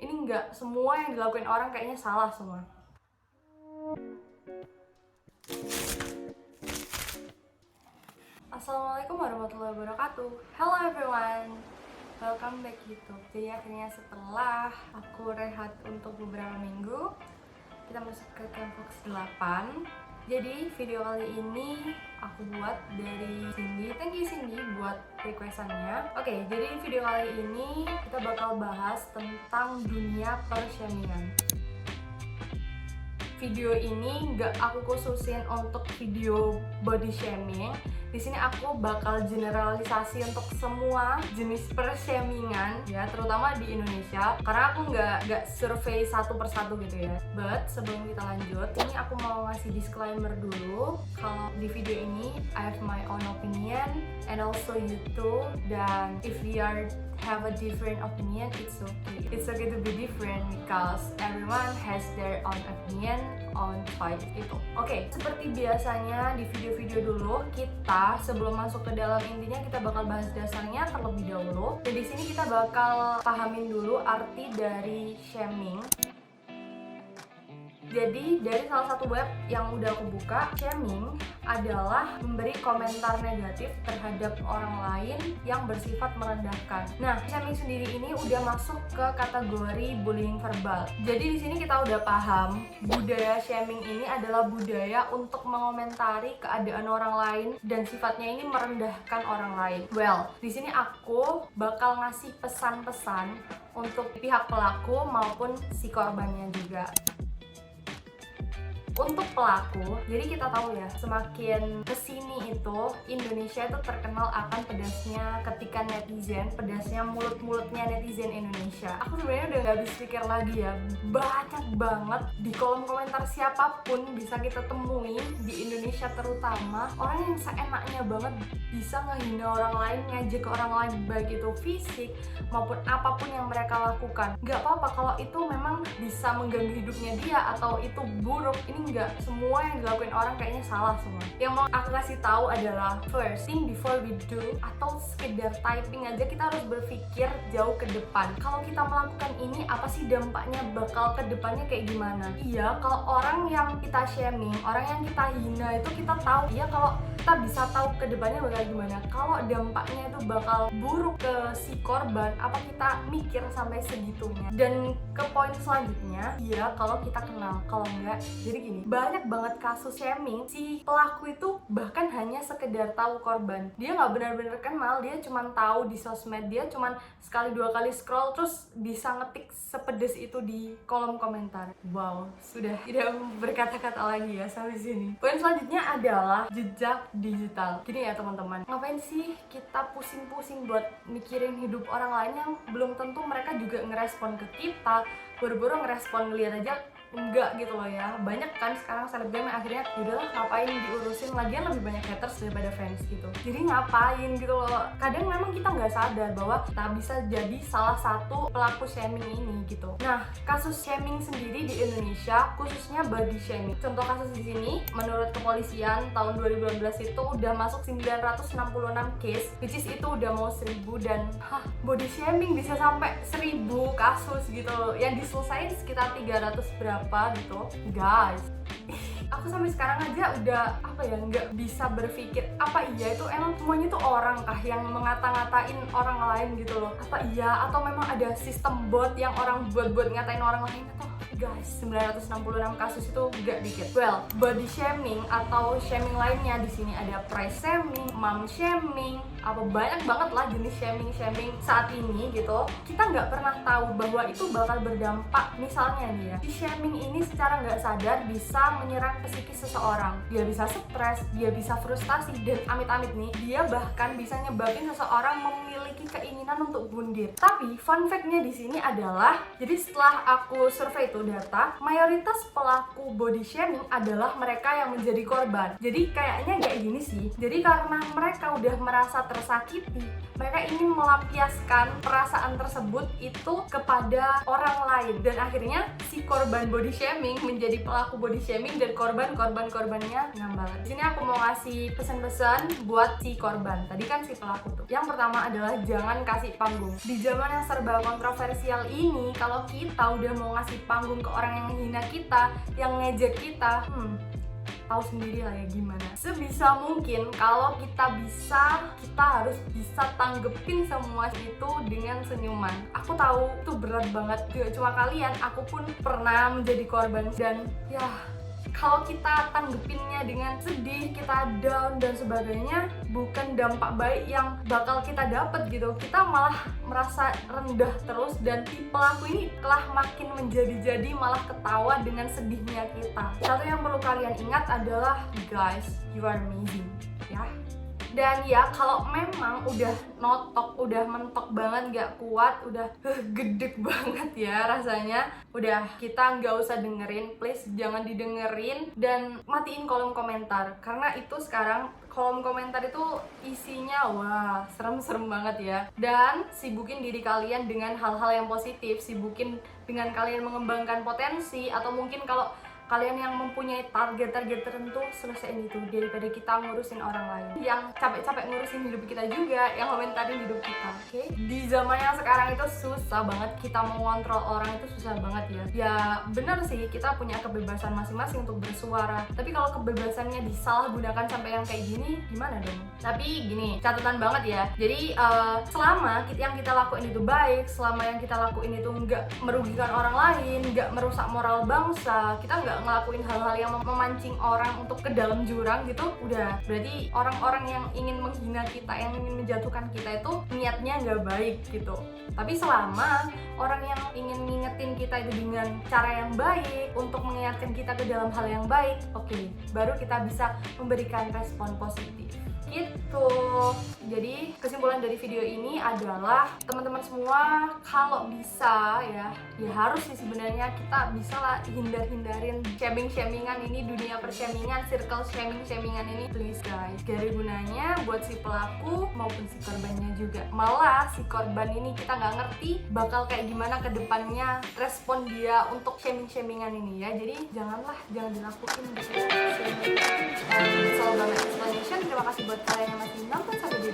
ini nggak semua yang dilakuin orang kayaknya salah semua. Assalamualaikum warahmatullahi wabarakatuh. Hello everyone, welcome back YouTube. Jadi akhirnya setelah aku rehat untuk beberapa minggu, kita masuk ke Campbox 8. Jadi video kali ini aku buat dari Cindy. Thank you Cindy buat requestannya. Oke, jadi video kali ini kita bakal bahas tentang dunia pershamingan. Video ini nggak aku khususin untuk video body shaming. Di sini aku bakal generalisasi untuk semua jenis pershamingan ya, terutama di Indonesia. Karena aku nggak survei satu persatu gitu ya. But sebelum kita lanjut, ini aku mau ngasih disclaimer dulu. Kalau di video ini I have my own opinion and also you too. Dan if we are have a different opinion, it's okay. It's okay to be different because everyone has their own opinion on fight itu. Oke, seperti biasanya di video-video dulu, kita sebelum masuk ke dalam intinya kita bakal bahas dasarnya terlebih dahulu. Dan di sini kita bakal pahamin dulu arti dari shaming. Jadi dari salah satu web yang udah aku buka, shaming adalah memberi komentar negatif terhadap orang lain yang bersifat merendahkan. Nah, shaming sendiri ini udah masuk ke kategori bullying verbal. Jadi di sini kita udah paham budaya shaming ini adalah budaya untuk mengomentari keadaan orang lain dan sifatnya ini merendahkan orang lain. Well, di sini aku bakal ngasih pesan-pesan untuk pihak pelaku maupun si korbannya juga. Untuk pelaku, jadi kita tahu ya, semakin kesini itu Indonesia itu terkenal akan pedasnya ketika netizen, pedasnya mulut-mulutnya netizen Indonesia. Aku sebenarnya udah gak habis pikir lagi ya, banyak banget di kolom komentar siapapun bisa kita temui di Indonesia, terutama orang yang seenaknya banget bisa ngehina orang lain, ngejek orang lain, baik itu fisik maupun apapun yang mereka lakukan. Gak apa-apa kalau itu memang bisa mengganggu hidupnya dia atau itu buruk. Ini nggak semua yang dilakuin orang kayaknya salah semua. Yang mau aku kasih tahu adalah first thing before we do, atau sekedar typing aja kita harus berpikir jauh ke depan. Kalau kita melakukan ini, apa sih dampaknya bakal ke depannya kayak gimana? Iya, kalau orang yang kita shaming, orang yang kita hina itu kita tahu, iya kalau kita bisa tahu ke depannya bakal gimana. Kalau dampaknya itu bakal buruk ke si korban, apa kita mikir sampai segitunya? Dan ke poin selanjutnya, iya kalau kita kenal, kalau enggak, jadi gini, banyak banget kasus shaming, si pelaku itu bahkan hanya sekedar tahu korban. Dia nggak benar-benar kenal, dia cuma tahu di sosmed, dia cuma sekali dua kali scroll terus bisa ngetik sepedes itu di kolom komentar. Wow, sudah tidak berkata-kata lagi ya sampai sini. Poin selanjutnya adalah jejak digital. Gini ya teman-teman, ngapain sih kita pusing-pusing buat mikirin hidup orang lain yang belum tentu mereka juga ngerespon ke kita, buru-buru ngerespon ngeliat aja enggak gitu loh ya. Banyak kan sekarang selebgram yang akhirnya udahlah ngapain diurusin, lagian lebih banyak haters daripada fans gitu. Jadi ngapain gitu loh. Kadang memang kita nggak sadar bahwa kita bisa jadi salah satu pelaku shaming ini gitu. Nah, kasus shaming sendiri di Indonesia, khususnya body shaming. Contoh kasus di sini, menurut kepolisian tahun 2012 itu udah masuk 966 case, which is itu udah mau 1000, dan body shaming bisa sampai 1000 kasus gitu. Yang diselesain sekitar 300 berapa gitu guys. Aku sampai sekarang aja udah nggak bisa berpikir apa iya itu emang semuanya tuh orang kah yang mengata-ngatain orang lain gitu loh. Apa iya atau memang ada sistem bot yang orang buat ngatain orang lain. Atau guys, 966 kasus itu gak dikit. Well, body shaming atau shaming lainnya di sini ada price shaming, mom shaming, apa banyak banget lah jenis shaming saat ini gitu. Kita nggak pernah tahu bahwa itu bakal berdampak. Misalnya nih ya, si shaming ini secara nggak sadar bisa menyerang psikis seseorang. Dia bisa stres, dia bisa frustasi, dan amit-amit nih, dia bahkan bisa nyebabin seseorang memiliki keinginan untuk bunuh. Tapi fun fact-nya di sini adalah, jadi setelah aku survei itu data, mayoritas pelaku body shaming adalah mereka yang menjadi korban. Jadi kayaknya kayak gini sih. Jadi karena mereka udah merasa tersakiti, mereka ingin melampiaskan perasaan tersebut itu kepada orang lain, dan akhirnya si korban body shaming menjadi pelaku body shaming dan korbannya nambah. Di sini aku mau ngasih pesan-pesan buat si korban. Tadi kan si pelaku tuh. Yang pertama adalah jangan kasih panggung. Di zaman yang serba kontroversial ini, kalau kita udah mau ngasih panggung ke orang yang menghina kita, yang ngejek kita, tahu sendiri lah ya gimana. Sebisa mungkin kalau kita harus bisa tanggepin semua itu dengan senyuman. Aku tahu itu berat banget, gak cuma kalian, aku pun pernah menjadi korban. Dan ya, kalau kita tanggepinnya dengan sedih, kita down dan sebagainya, bukan dampak baik yang bakal kita dapat gitu. Kita malah merasa rendah terus, dan si pelaku ini telah makin menjadi-jadi, malah ketawa dengan sedihnya kita. Satu yang perlu kalian ingat adalah, guys, you are amazing, ya. Dan ya, kalau memang udah notok, udah mentok banget, gak kuat, udah gedek banget ya rasanya, udah, kita nggak usah dengerin, please jangan didengerin, dan matiin kolom komentar. Karena itu sekarang kolom komentar itu isinya wah serem-serem banget ya. Dan sibukin diri kalian dengan hal-hal yang positif, sibukin dengan kalian mengembangkan potensi, atau mungkin kalau kalian yang mempunyai target-target tertentu, selesaiin itu daripada kita ngurusin orang lain yang capek-capek ngurusin hidup kita juga, yang komentarin hidup kita. Oke? Di zaman yang sekarang itu susah banget, kita mau ngontrol orang itu susah banget ya. Ya bener sih, kita punya kebebasan masing-masing untuk bersuara, tapi kalau kebebasannya disalahgunakan sampai yang kayak gini, gimana dong? Tapi gini, catatan banget ya. Jadi selama yang kita lakuin itu baik, selama yang kita lakuin itu nggak merugikan orang lain, nggak merusak moral bangsa, kita nggak ngelakuin hal-hal yang memancing orang untuk ke dalam jurang gitu, udah berarti orang-orang yang ingin menghina kita, yang ingin menjatuhkan kita itu niatnya nggak baik gitu. Tapi selama orang yang ingin ngingetin kita itu dengan cara yang baik, untuk mengingatkan kita ke dalam hal yang baik, oke, baru kita bisa memberikan respon positif gitu. Jadi kesimpulan dari video ini adalah, teman-teman semua, kalau bisa ya harus sih sebenarnya kita bisa lah hindarin shaming-shamingan ini, dunia pershamingan, circle shaming-shamingan ini, please guys. Gak ada gunanya buat si pelaku maupun si korbannya juga. Malah si korban ini kita nggak ngerti bakal kayak gimana ke depannya respon dia untuk shaming-shamingan ini ya. Jadi jangan dilakuin gitu. Terima kasih buat kalian yang masih nonton sampai di